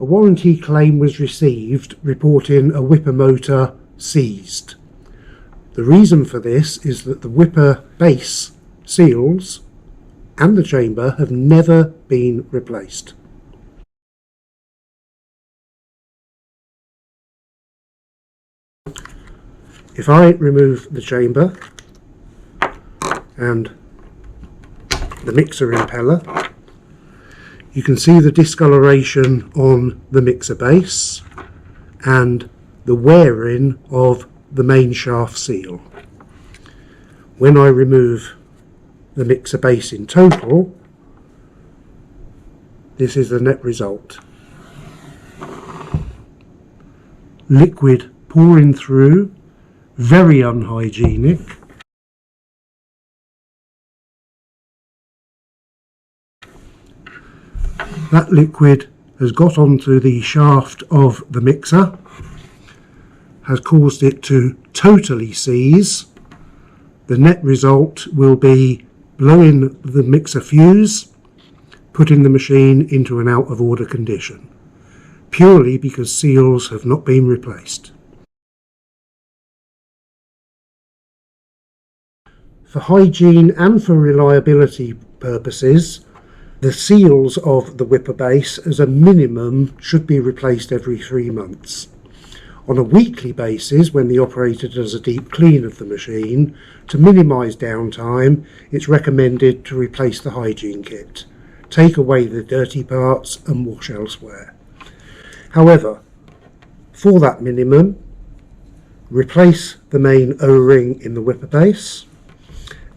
warranty claim was received reporting a whipper motor seized. The reason for this is that the whipper base seals and the chamber have never been replaced. If I remove the chamber and the mixer impeller, you can see the discoloration on the mixer base and the wearing of the main shaft seal. When I remove the mixer base in total, this is the net result. Liquid pouring through, very unhygienic. That liquid has got onto the shaft of the mixer, has caused it to totally seize. The net result will be blowing the mixer fuse, putting the machine into an out of order condition, purely because seals have not been replaced. For hygiene and for reliability purposes, the seals of the whipper base as a minimum should be replaced every 3 months. On a weekly basis, when the operator does a deep clean of the machine, to minimise downtime, it's recommended to replace the hygiene kit, take away the dirty parts and wash elsewhere. However, for that minimum, replace the main O-ring in the whipper base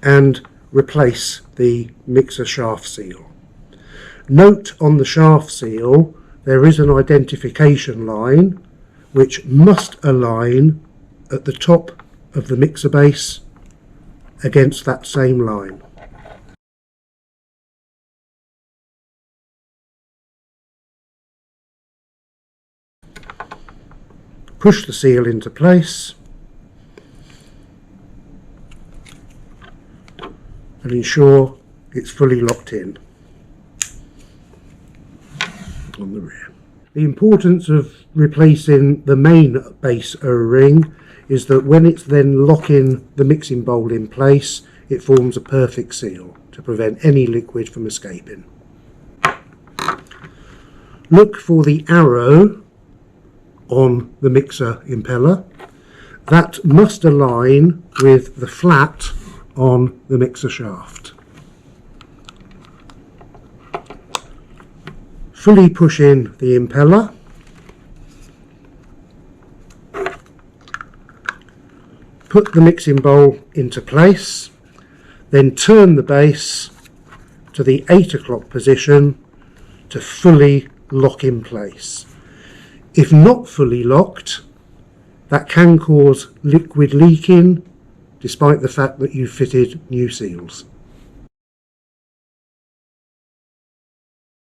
and replace the mixer shaft seal. Note on the shaft seal there is an identification line which must align at the top of the mixer base against that same line. Push the seal into place and ensure it's fully locked in on the rear. The importance of replacing the main base O-ring is that when it's then locking the mixing bowl in place, it forms a perfect seal to prevent any liquid from escaping. Look for the arrow on the mixer impeller. That must align with the flat on the mixer shaft. Fully push in the impeller. Put the mixing bowl into place, then turn the base to the 8 o'clock position to fully lock in place. If not fully locked, that can cause liquid leaking despite the fact that you've fitted new seals.